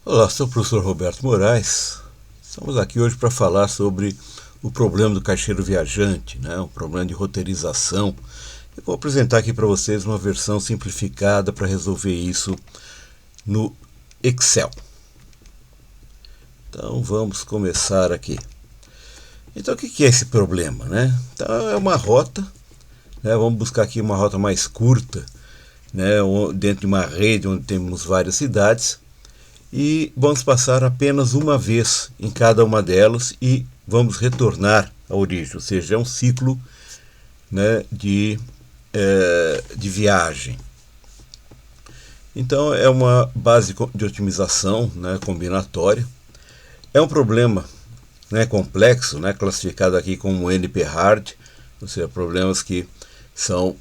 Olá, sou o professor Roberto Moraes. Estamos aqui hoje para falar sobre o problema do caixeiro viajante, o problema de roteirização. Eu vou apresentar aqui para vocês uma versão simplificada para resolver isso no Excel. Então vamos começar aqui. Então o que é esse problema? Então é uma rota, vamos buscar aqui uma rota mais curta, dentro de uma rede onde temos várias cidades. E vamos passar apenas uma vez em cada uma delas e vamos retornar à origem, ou seja, é um ciclo de viagem. Então é uma base de otimização combinatória. É um problema complexo, classificado aqui como NP-hard, ou seja, problemas que são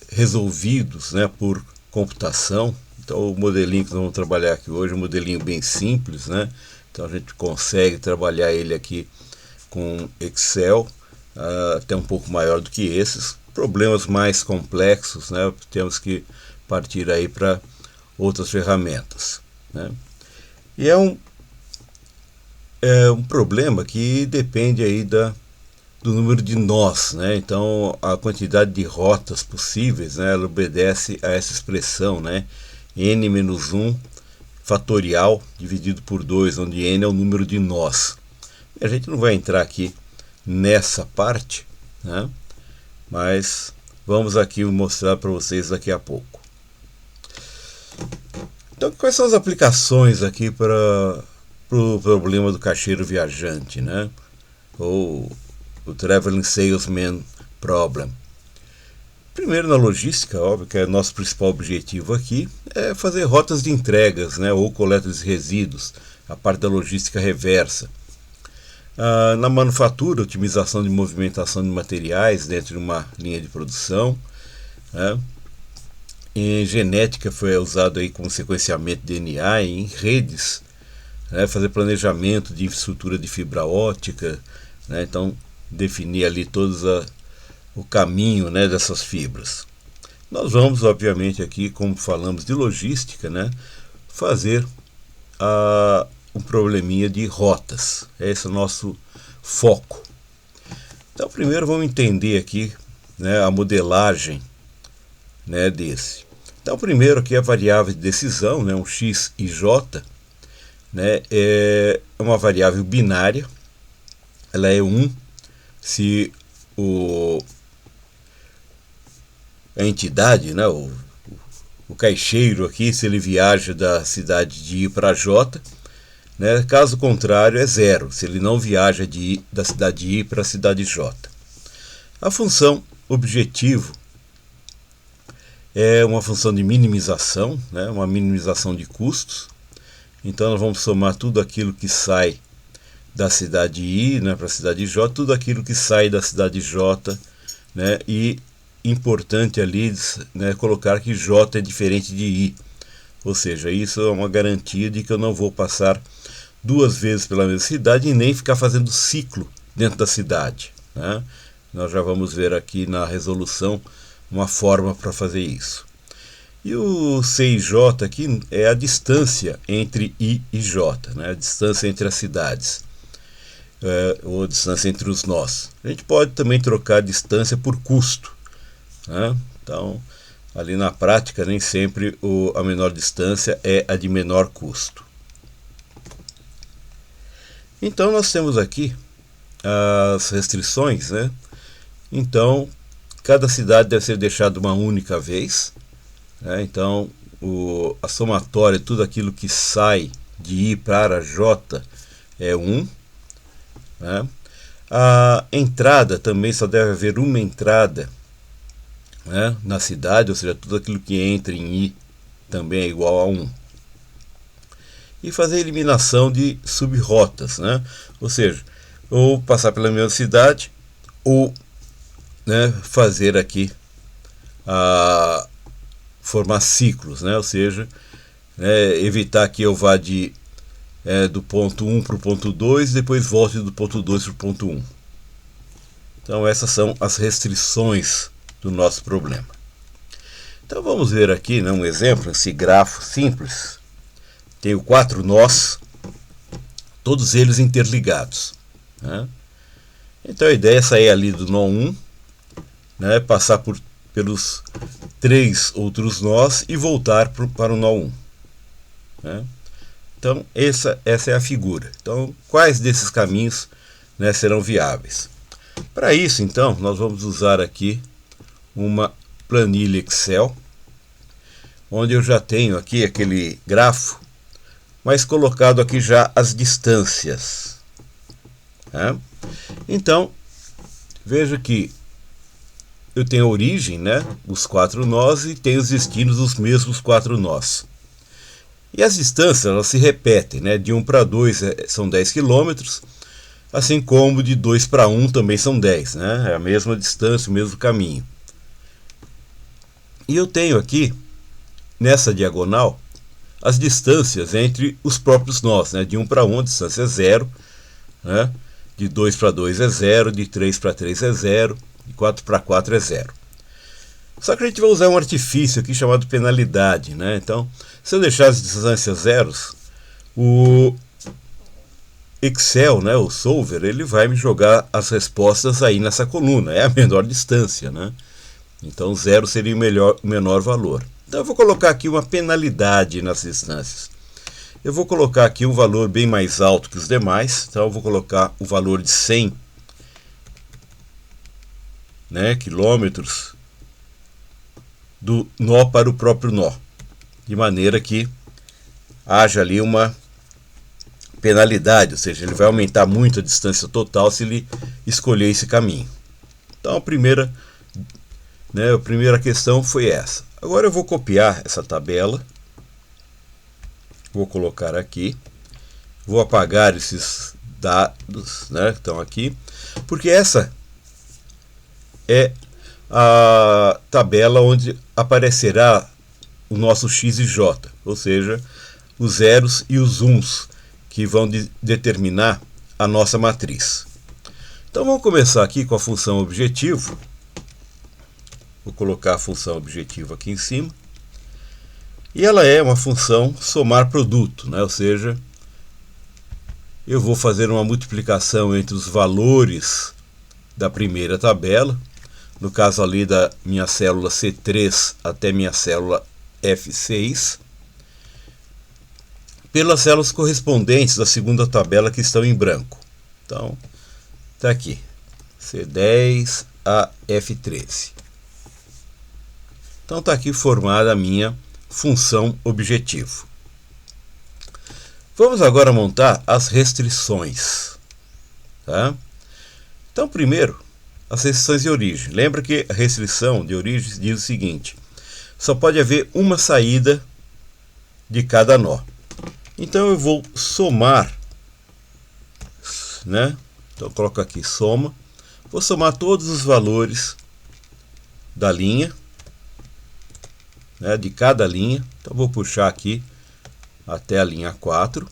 resolvidos por computação. Então o modelinho que nós vamos trabalhar aqui hoje é um modelinho bem simples, Então a gente consegue trabalhar ele aqui com Excel, até um pouco maior do que esses. Problemas mais complexos, temos que partir aí para outras ferramentas, E é um problema que depende aí do número de nós, Então a quantidade de rotas possíveis, ela obedece a essa expressão, n-1 fatorial dividido por 2, onde n é o número de nós. A gente não vai entrar aqui nessa parte, mas vamos aqui mostrar para vocês daqui a pouco. Então, quais são as aplicações aqui para o problema do caixeiro viajante, ou o Traveling Salesman Problem? Primeiro, na logística, óbvio que é nosso principal objetivo aqui, é fazer rotas de entregas, ou coleta de resíduos, a parte da logística reversa. Na manufatura, otimização de movimentação de materiais dentro de uma linha de produção. Em genética foi usado aí como sequenciamento de DNA, em redes, fazer planejamento de infraestrutura de fibra óptica, então definir ali o caminho dessas fibras. Nós vamos, obviamente, aqui, como falamos de logística, fazer um probleminha de rotas. Esse é o nosso foco. Então, primeiro vamos entender aqui a modelagem desse. Então, primeiro aqui a variável de decisão, um x e j, é uma variável binária. Ela é 1 se a entidade, o caixeiro aqui, se ele viaja da cidade de I para J, caso contrário é 0, se ele não viaja da cidade de I para a cidade J. A função objetivo é uma função de minimização, uma minimização de custos. Então nós vamos somar tudo aquilo que sai da cidade I para a cidade J, tudo aquilo que sai da cidade J, e importante ali colocar que J é diferente de I, ou seja, isso é uma garantia de que eu não vou passar duas vezes pela mesma cidade e nem ficar fazendo ciclo dentro da cidade. Nós já vamos ver aqui na resolução uma forma para fazer isso. E o C e J aqui é a distância entre I e J, a distância entre as cidades, ou a distância entre os nós. A gente pode também trocar a distância por custo. Então, ali na prática, nem sempre a menor distância é a de menor custo. Então, nós temos aqui as restrições. Então, cada cidade deve ser deixada uma única vez. Então, a somatória de tudo aquilo que sai de I para J é 1. A entrada também só deve haver uma entrada na cidade, ou seja, tudo aquilo que entra em I também é igual a 1. E fazer a eliminação de sub-rotas, ou seja, ou passar pela mesma cidade, ou fazer aqui formar ciclos, ou seja, evitar que eu vá do ponto 1 para o ponto 2 e depois volte do ponto 2 para o ponto 1. Então essas são as restrições do nosso problema. Então vamos ver aqui um exemplo, esse grafo simples. tenho 4 nós, todos eles interligados, né? Então a ideia é sair ali do nó 1, né, passar pelos 3 outros nós e voltar para o nó 1, né? Então essa é a figura. Então quais desses caminhos, né, serão viáveis? Para isso, então, nós vamos usar aqui uma planilha Excel, onde eu já tenho aqui aquele grafo, mas colocado aqui já as distâncias, né? Então, veja que eu tenho a origem, né, os 4 nós, e tenho os destinos dos mesmos 4 nós. E as distâncias, elas se repetem, né? De 1 para 2 são 10 quilômetros, assim como de 2 para 1 também são 10, né? É a mesma distância, o mesmo caminho. E eu tenho aqui, nessa diagonal, as distâncias entre os próprios nós, né? De 1 para 1 a distância é 0, né? De 2 para 2 é 0, de 3 para 3 é 0, de 4 para 4 é 0. Só que a gente vai usar um artifício aqui chamado penalidade, né? Então, se eu deixar as distâncias zeros, o Excel, né, o solver, ele vai me jogar as respostas aí nessa coluna. É a menor distância, né? Então 0 seria o menor valor. Então eu vou colocar aqui uma penalidade nas distâncias. Eu vou colocar aqui um valor bem mais alto que os demais. Então eu vou colocar o valor de 100, né, quilômetros do nó para o próprio nó, de maneira que haja ali uma penalidade, ou seja, ele vai aumentar muito a distância total se ele escolher esse caminho. Então a primeira questão foi essa. Agora eu vou copiar essa tabela, vou colocar aqui, vou apagar esses dados, né, que estão aqui, porque essa é a tabela onde aparecerá o nosso x e j, ou seja, os zeros e os uns, que vão determinar a nossa matriz. Então vamos começar aqui com a função objetivo. Vou colocar a função objetivo aqui em cima. E ela é uma função somar produto, né? Ou seja, eu vou fazer uma multiplicação entre os valores da primeira tabela, no caso ali da minha célula C3 até minha célula F6, pelas células correspondentes da segunda tabela que estão em branco. Então, está aqui, C10 a F13. Então está aqui formada a minha função objetivo. Vamos agora montar as restrições, tá? Então, primeiro, as restrições de origem. Lembra que a restrição de origem diz o seguinte: só pode haver uma saída de cada nó. Então eu vou somar, né? Então eu coloco aqui soma. Vou somar todos os valores da linha, né, de cada linha. Então vou puxar aqui até a linha 4.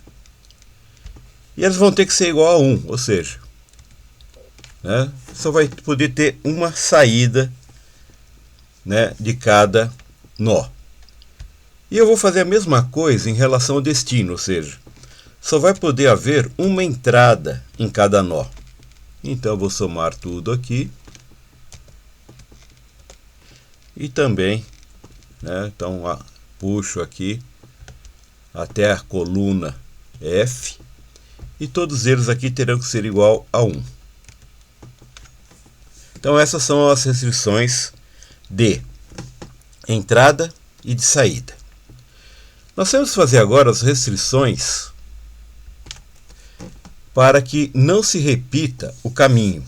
E elas vão ter que ser igual a 1, ou seja, né, só vai poder ter uma saída, né, de cada nó. E eu vou fazer a mesma coisa em relação ao destino, ou seja, só vai poder haver uma entrada em cada nó. Então eu vou somar tudo aqui. E também, né, então puxo aqui até a coluna F. E todos eles aqui terão que ser igual a 1. Então essas são as restrições de entrada e de saída. Nós temos que fazer agora as restrições para que não se repita o caminho,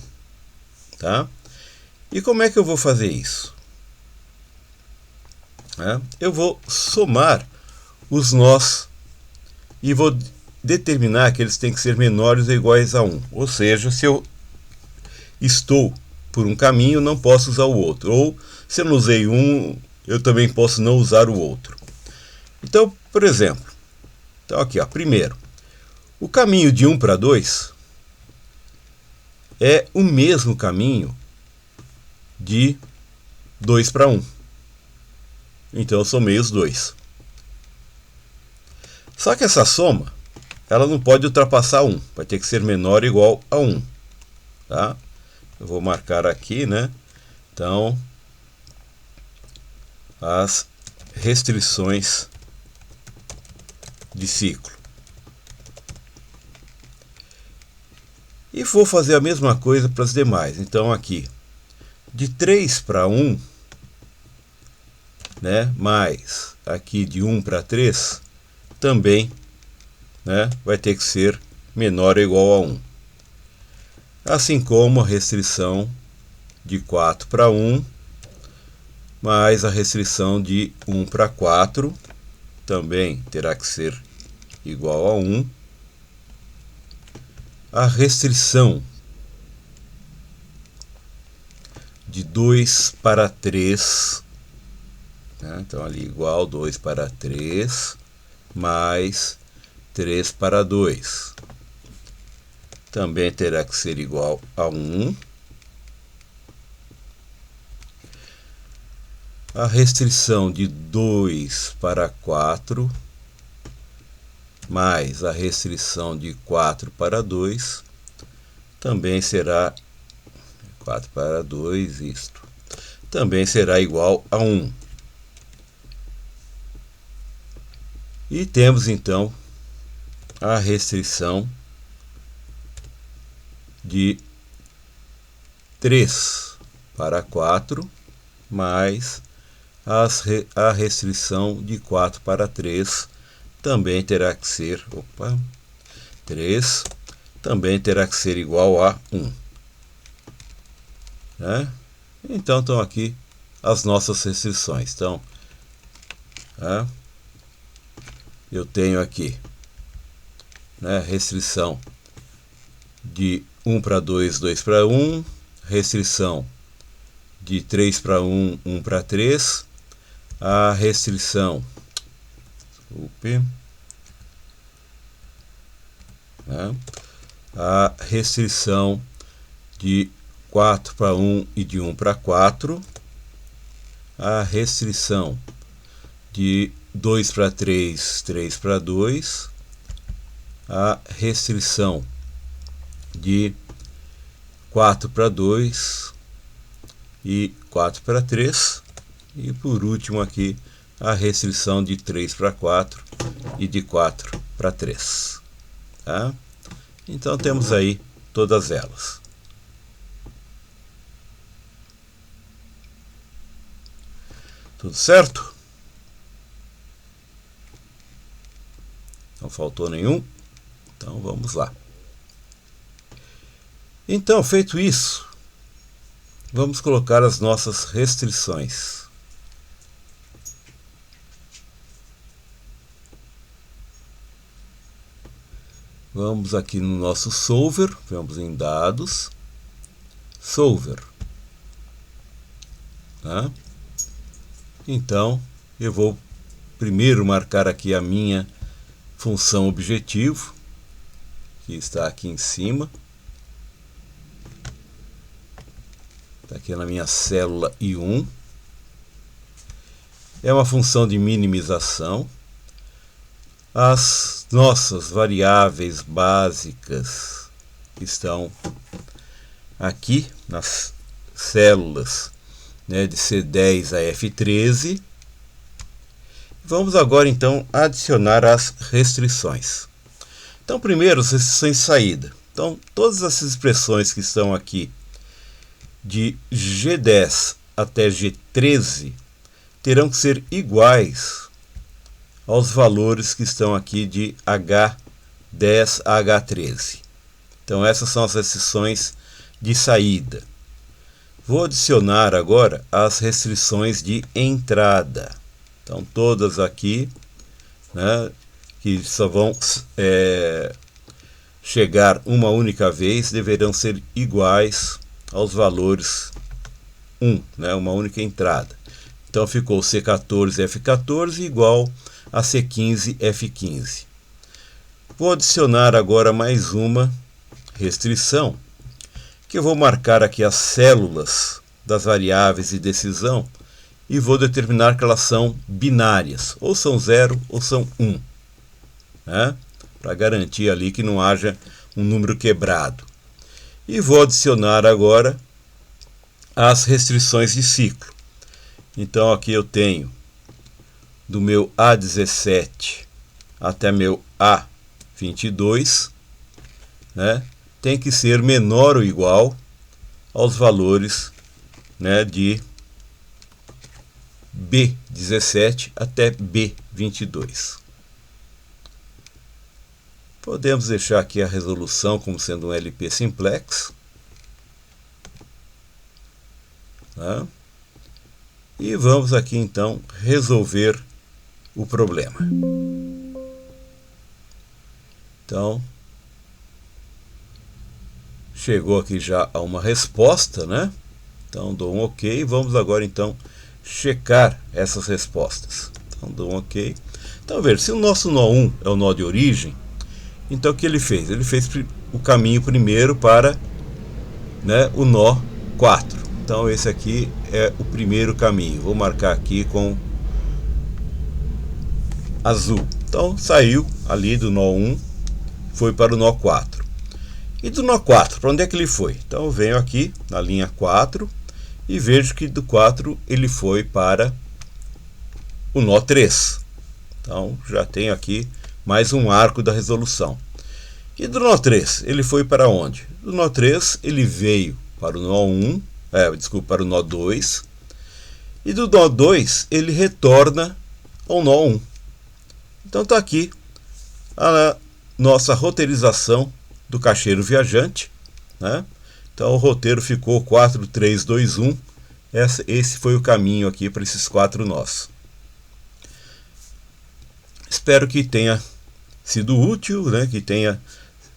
tá? E como é que eu vou fazer isso? Eu vou somar os nós e vou determinar que eles têm que ser menores ou iguais a 1. Ou seja, se eu estou por um caminho, não posso usar o outro. Ou se eu não usei um, eu também posso não usar o outro. Então, por exemplo, então aqui, ó, primeiro, o caminho de 1 para 2 é o mesmo caminho de 2 para 1. Então eu somei os dois. Só que essa soma, ela não pode ultrapassar 1, vai ter que ser menor ou igual a 1. Tá? Eu vou marcar aqui, né? Então, as restrições de ciclo. E vou fazer a mesma coisa para as demais. Então aqui, de 3 para 1, né, mais aqui de 1 para 3, também, né, vai ter que ser menor ou igual a 1. Assim como a restrição de 4 para 1, mais a restrição de 1 para 4, também terá que ser igual a 1. A restrição de 2 para 3, né? Então ali igual 2 para 3, mais 3 para 2. Também terá que ser igual a 1. A restrição de 2 para 4, mais a restrição de 4 para 2, também será 4 para 2, isto, também será igual a 1. E temos então a restrição de 3 para 4, mais a restrição de 4 para 3, também terá que ser, 3, também terá que ser igual a 1. Né? Então estão aqui as nossas restrições. Então, né, eu tenho aqui, né, restrição de 1 para 2, 2 para 1, restrição de 3 para 1, 1 para 3, a restrição, né, a restrição de 4 para 1 e de 1 para 4, a restrição de 2 para 3, 3 para 2, a restrição de 4 para 2 e 4 para 3, e por último aqui a restrição de 3 para 4 e de 4 para 3. Tá? Então temos aí todas elas. Tudo certo? Não faltou nenhum? Então vamos lá. Então, feito isso, vamos colocar as nossas restrições. Vamos aqui no nosso solver, vamos em dados, solver. Tá? Então, eu vou primeiro marcar aqui a minha função objetivo, que está aqui em cima. Está aqui na minha célula I1. É uma função de minimização. As nossas variáveis básicas estão aqui nas células, né, de C10 a F13. Vamos agora então adicionar as restrições. Então primeiro as restrições de saída. Então todas essas expressões que estão aqui de G10 até G13 terão que ser iguais aos valores que estão aqui de H10 a H13. Então essas são as restrições de saída. Vou adicionar agora as restrições de entrada. Então todas aqui, né, que só vão chegar uma única vez, deverão ser iguais aos valores 1, né, uma única entrada. Então ficou C14 F14 igual a C15 F15. Vou adicionar agora mais uma restrição, que eu vou marcar aqui as células das variáveis de decisão e vou determinar que elas são binárias, ou são 0 ou são 1. né? Para garantir ali que não haja um número quebrado. E vou adicionar agora as restrições de ciclo. Então aqui eu tenho do meu A17 até meu A22, né? Tem que ser menor ou igual aos valores, né, de B17 até B22. Podemos deixar aqui a resolução como sendo um LP simplex, né? E vamos aqui então resolver o problema. Então, chegou aqui já a uma resposta, né? Então dou um OK. Vamos agora então checar essas respostas. Então dou um OK. Então veja, se o nosso nó 1 é o nó de origem, então o que ele fez? Ele fez o caminho primeiro para, né, o nó 4. Então esse aqui é o primeiro caminho. Vou marcar aqui com azul. Então saiu ali do nó 1, foi para o nó 4. E do nó 4, para onde é que ele foi? Então eu venho aqui na linha 4 e vejo que do 4 ele foi para o nó 3. Então já tenho aqui mais um arco da resolução. E do nó 3, ele foi para onde? Do nó 3 ele veio para o nó 1, para o nó 2. E do nó 2 ele retorna ao nó 1. Então está aqui a nossa roteirização do caixeiro viajante, né? Então o roteiro ficou 4, 3, 2, 1. Esse foi o caminho aqui para esses 4 nós. Espero que tenha sido útil, né? Que tenha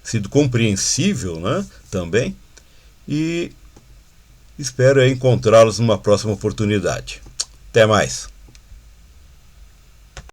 sido compreensível, né? Também. E espero encontrá-los numa próxima oportunidade. Até mais!